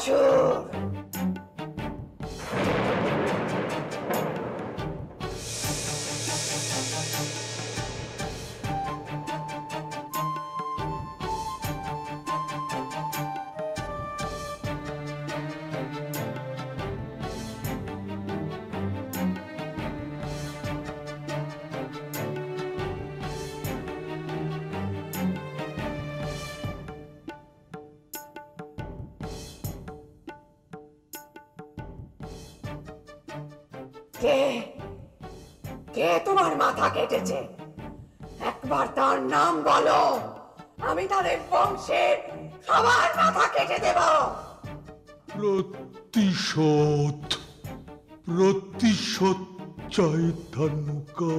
বকাসুর, কে কে তোমার মাথা কেটেছে? একবার তার নাম বলো, আমি তাদের বংশের সবার মাথা কেটে দেব। প্রতিশোধ, প্রতিশোধ চাই ধানুকা,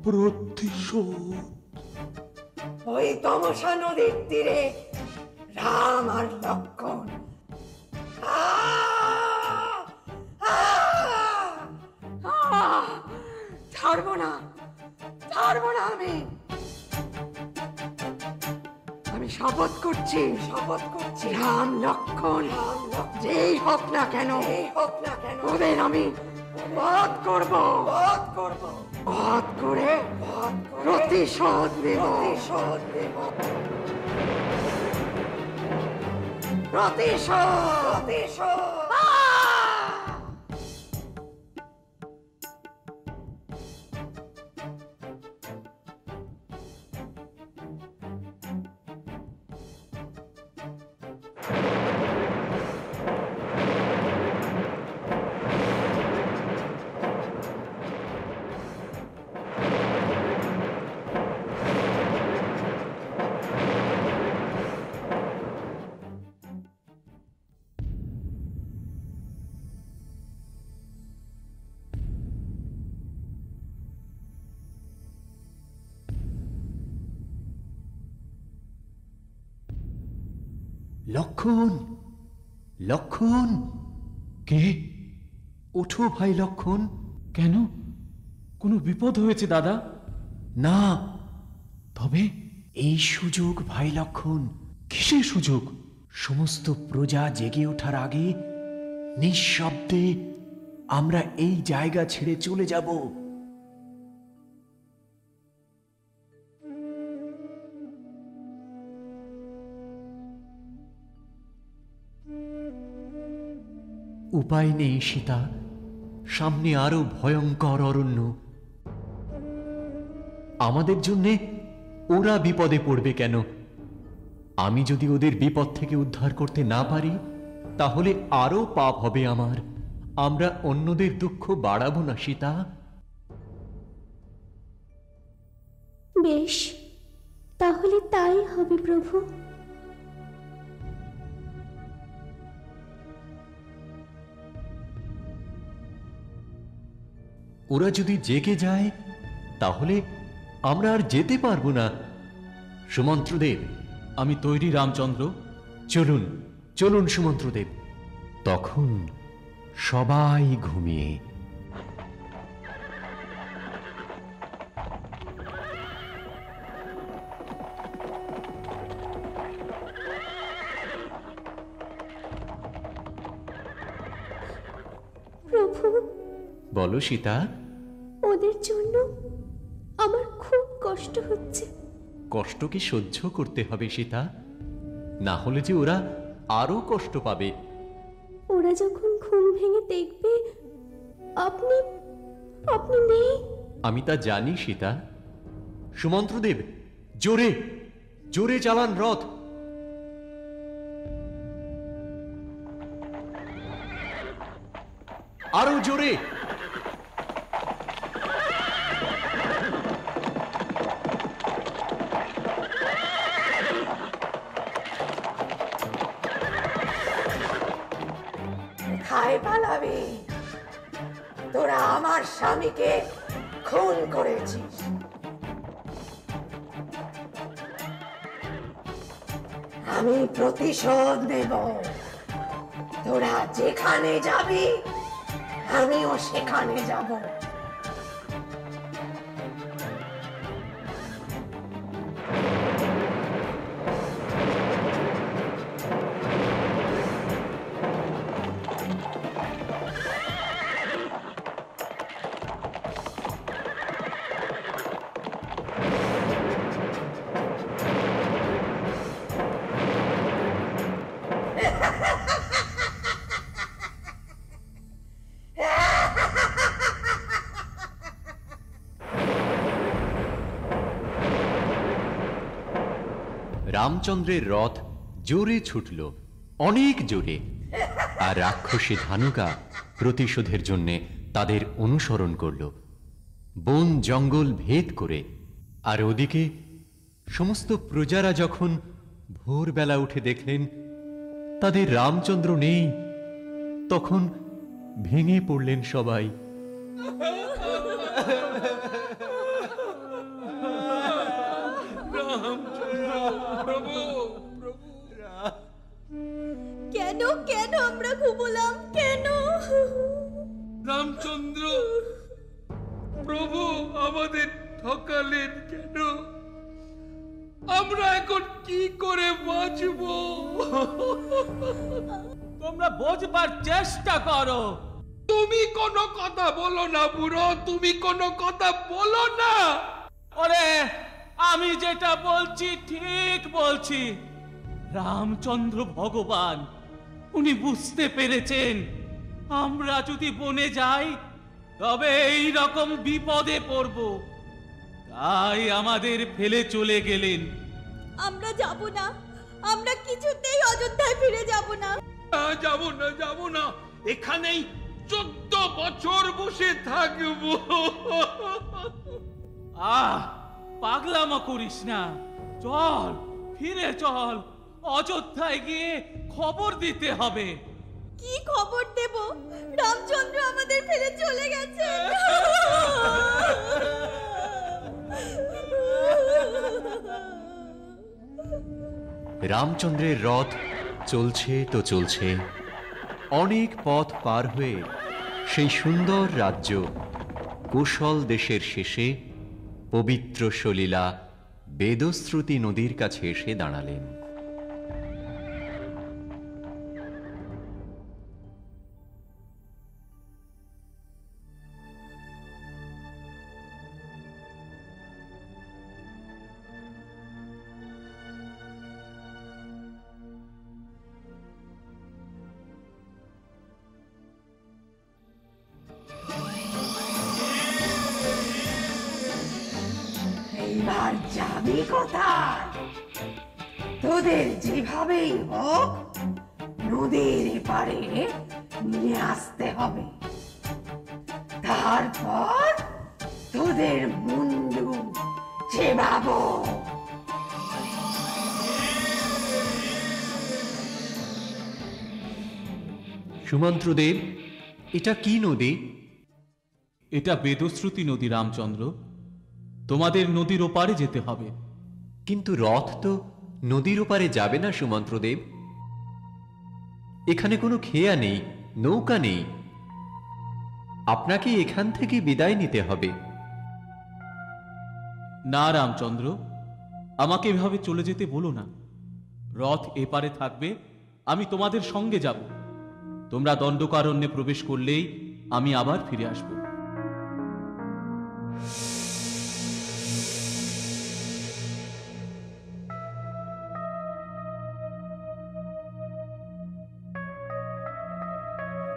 প্রতিশোধ। ওই তমসা নদীর তীরে রাম আর লক্ষ্মণ। ছাড়বো না, ছাড়বো না আমি শপথ করছি, রাম লক্ষ্মণ যেই হোক না কেন, ওদের আমি বধ করব, বধ করে প্রতিশোধ নেব, প্রতিশোধ। লক্ষণ, লক্ষণ, কে? ওঠো ভাই লক্ষণ। কেন? কোনো বিপদ হয়েছে দাদা? না। তবে এই সুযোগ ভাই লক্ষণ। কিসের সুযোগ? সমস্ত প্রজা জেগে ওঠার আগে নিঃশব্দে আমরা এই জায়গা ছেড়ে চলে যাব। উপায় নেই সীতা, সামনে আরো ভয়ঙ্কর অরণ্য। আমাদের জন্যে ওরা বিপদে পড়বে কেন? আমি যদি ওদের বিপদ থেকে উদ্ধার করতে না পারি তাহলে আরো পাপ হবে আমার। আমরা অন্যদের দুঃখ বাড়াবো না সীতা। বেশ, তাহলে তাই হবে প্রভু। ওরা যদি জেগে যায় তাহলে আমরা আর যেতে পারবো না। সুমন্ত্রদেব। আমি তৈরি রামচন্দ্র। চলুন, চলুন সুমন্ত্রদেব। তখন সবাই ঘুমিয়ে। প্রভু, বলো সীতা। ওদের জন্য আমার খুব কষ্ট হচ্ছে। কষ্টকে সহ্য করতে হবে সীতা, না হলে যে ওরা আরো কষ্ট পাবে। ওরা যখন ঘুম ভেঙে দেখবে আপনি আপনি নেই। আমি তা জানি সীতা। সুমন্ত্রদেব, জোরে জোরে চালান রথ। আরো জোরে। কোথায় পালাবি? তোরা আমার স্বামীকে খুন করেছিস। আমি প্রতিশোধ নেব। তোরা যেখানে যাবি আমিও সেখানে যাব। রামচন্দ্রের রথ জোরে ছুটল, অনেক জোরে। আর রাক্ষসী ধানুকা প্রতিশোধের জন্য তাদের অনুসরণ করল, বন জঙ্গল ভেদ করে। আর ওদিকে সমস্ত প্রজারা যখন ভোরবেলা উঠে দেখলেন তাদের রামচন্দ্র নেই, তখন ভেঙে পড়লেন সবাই। কেন কেন আমরা ঘুমোলাম কেন? রামচন্দ্র প্রভু আমাদের ঠকালেন কেন? আমরা এখন কি করে বাঁচব? তোমরা বোঝবার চেষ্টা করো। তুমি কোনো কথা বলো না বুড়ো, তুমি কোনো কথা বলো না। ওরে, আমি যেটা বলছি ঠিক বলছি। রামচন্দ্র ভগবান, উনি বুঝতে পেরেছেন আমরা যদি বনে যাই তবে এই রকম বিপদে পড়ব, তাই আমাদের ফেলে চলে গেলেন। আমরা যাব না, আমরা কিছুতেই অযোধ্যায় ফিরে যাব না। যাব না, যাব না, এখানেই 14 বছর বসে থাকবো। পাগলামো করিস না, চল ফিরে চল। অযোধ্যায় গিয়ে খবর দিতে হবে। কি খবর দেব? রামচন্দ্র আমাদের ফেলে চলে গেছে। রামচন্দ্রের রথ চলছে তো চলছে, অনেক পথ পার হয়ে সেই সুন্দর রাজ্য কোশল দেশের শেষে পবিত্র সলিলা বেদশ্রুতি নদীর কাছে এসে দাঁড়ালেন। এইবার যাবি কোথায়? তোদের যেভাবেই হোক নদীর এপারে নিয়ে আসতে হবে, তারপর তোদের মুন্ডু চেবাবো। সুমন্ত্রদেব, এটা কি নদী? এটা বেদশ্রুতি নদী রামচন্দ্র, তোমাদের নদীর ওপারে যেতে হবে। কিন্তু রথ তো নদীর ওপারে যাবে না সুমন্ত্রদেব। এখানে কোনো খেয়া নেই, নৌকা নেই, আপনাকে এখান থেকে বিদায় নিতে হবে। না রামচন্দ্র, আমাকে এভাবে চলে যেতে বলো না। রথ এপারে থাকবে, আমি তোমাদের সঙ্গে যাব। তোমরা দণ্ডকারণ্যে প্রবেশ করলেই আমি আবার ফিরে আসব।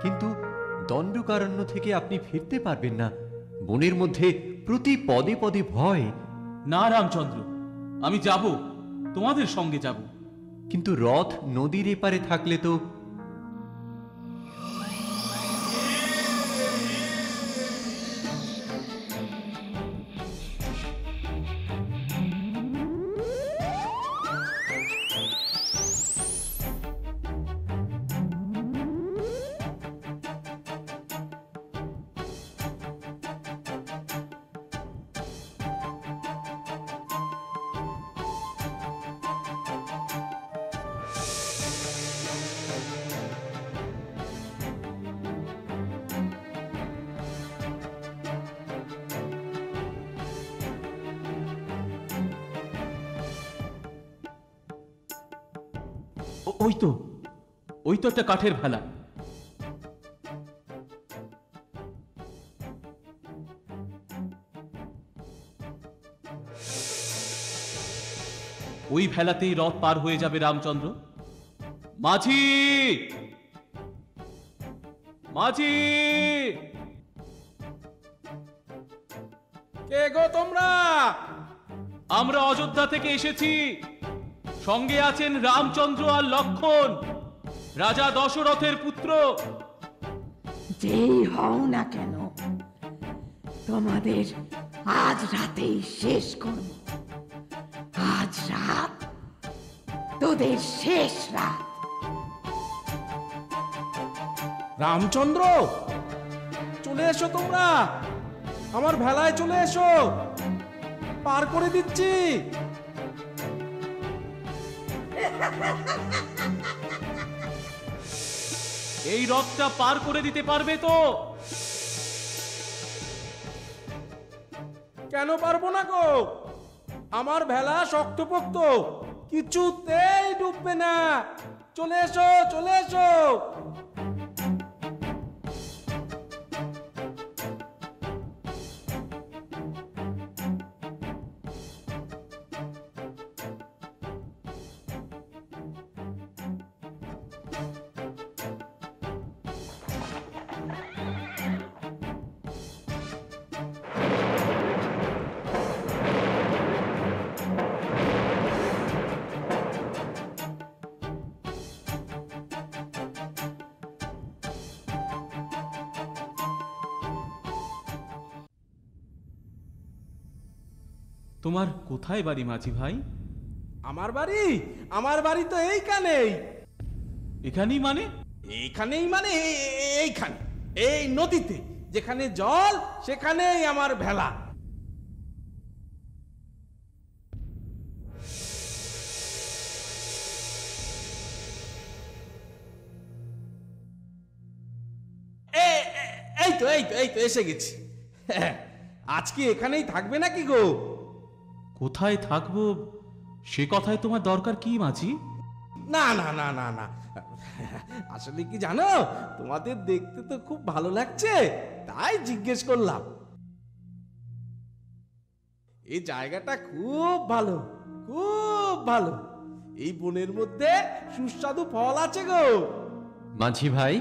কিন্তু দণ্ডকারণ্য থেকে আপনি ফিরতে পারবেন না, বনের মধ্যে প্রতি পদে পদে ভয়। না রামচন্দ্র, আমি যাব, তোমাদের সঙ্গে যাব। কিন্তু রথ নদীর এপারে থাকলে তো। ওই তো একটা কাঠের ভেলা। ওই ভেলাতেই রথ পার হয়ে যাবে রামচন্দ্র। মাঝি, মাঝি! কে গো তোমরা? আমরা অযোধ্যা থেকে এসেছি, সঙ্গে আছেন রামচন্দ্র আর লক্ষণ, রাজা দশরথের পুত্র। যেই হও না কেন, তোমাদের আজ রাতেই শেষ করব। আজ রাত তোদের শেষ রাত। রামচন্দ্র, চলে এসো তোমরা, আমার ভেলায় চলে এসো, পার করে দিচ্ছি। এই রথটা পার করে দিতে পারবে তো? কেন পারবো না গো? আমার ভেলা শক্তপোক্ত, কিছুতেই ডুববে না। চলে এসো, চলে এসো। তোমার কোথায় বাড়ি মাঝি ভাই? আমার বাড়ি তো এইখানেই। এখানেই মানে? এইখানেই মানে এইখানে, এই নদীতে যেখানে জল সেখানেই আমার ভেলা। এই তো এসে গেছি। আজকে এখানেই থাকবে নাকি গো? কোথায় থাকবো সে কথায় তোমার দরকার কি মাঝি? না না না না না, আসলে কি জানো, তোমাদের দেখতে তো খুব ভালো লাগছে, তাই জিজ্ঞেস করলাম। এই জায়গাটা খুব ভালো, খুব ভালো। এই বনের মধ্যে সুস্বাদু ফল আছে গো। মাঝি ভাই,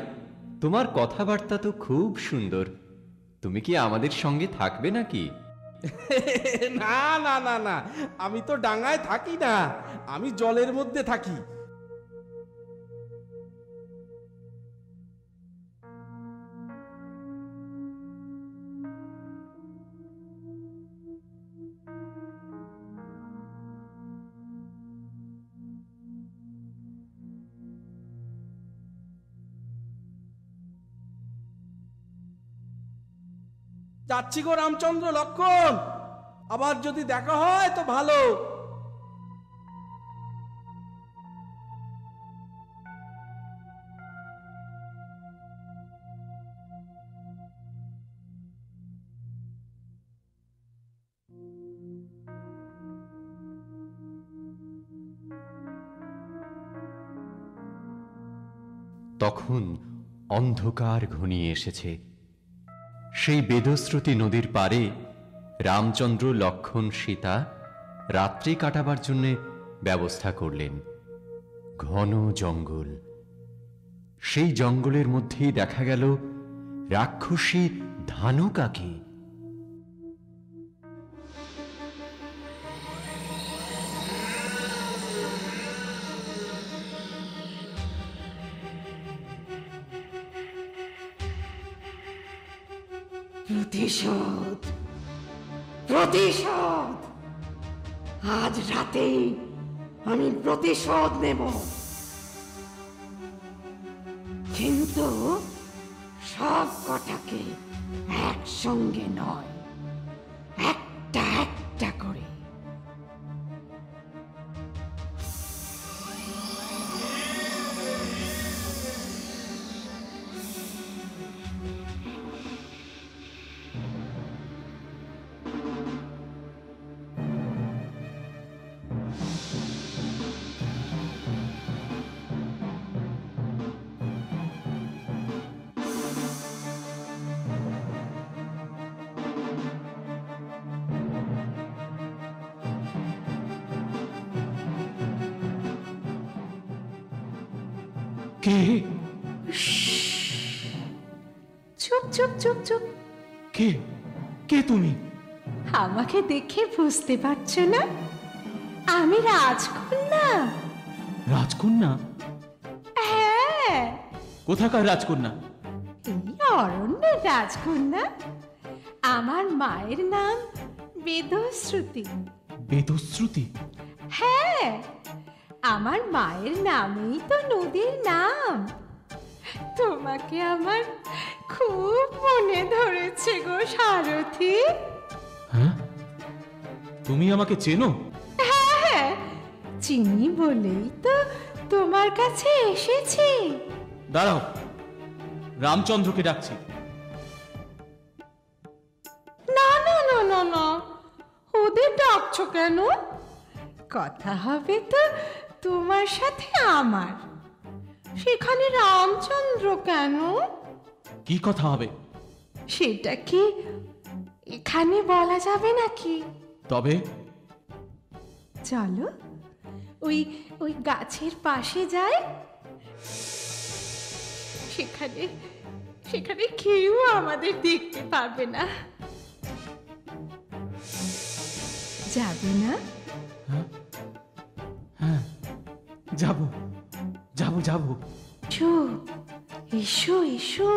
তোমার কথাবার্তা তো খুব সুন্দর। তুমি কি আমাদের সঙ্গে থাকবে নাকি? না না না না, আমি তো ডাঙায় থাকি না, আমি জলের মধ্যে থাকি। যাচ্ছি গো রামচন্দ্র, লক্ষণ, আবার যদি দেখা হয় তো ভালো। তখন অন্ধকার ঘনিয়ে এসেছে। সেই বেদশ্রুতি নদীর পারে রামচন্দ্র, লক্ষণ, সীতা রাত্রি কাটাবার জন্য ব্যবস্থা করলেন। ঘন জঙ্গল, সেই জঙ্গলের মধ্যেই দেখা গেল রাক্ষসী ধানুকাকে। প্রতিশোধ, প্রতিশোধ। আজ রাতেই আমি প্রতিশোধ নেব, কিন্তু সব কটাকে একসঙ্গে নয়, একটা একটা করে। কে? চুপ চুপ চুপ চুপ। কে? কে তুমি? আমাকে দেখে বুঝতে পারছো না? আমি রাজকন্যা। রাজকন্যা? হ্যাঁ, কোথাকার রাজকন্যা? এই অরণ্যের রাজকন্যা। আমার মায়ের নাম বেদশ্রুতি। বেদশ্রুতি? হ্যাঁ, আমার মায়ের নামেই তো নদীর নাম। তোমাকে আমার খুব মনে ধরেছে গো সারথি। হ্যাঁ, তুমি আমাকে চেনো? হ্যাঁ, চিনি বলেই তো তোমার কাছে এসেছি। দাঁড়াও, রামচন্দ্রকে ডাকছি। না না না না না, ওদের ডাকছো কেন? কথা হবে তো তোমার সাথে আমার, সেখানে রামচন্দ্র কেন? কি কথা হবে? সেটা কি এখানে বলা যাবে নাকি? তবে চলো, ওই ওই গাছের পাশে যাই। সেখানে সেখানে কেউ আমাদের দেখতে পাবে না। যাবে না? হ্যাঁ, যাব যাব যাব। এসো এসো এসো।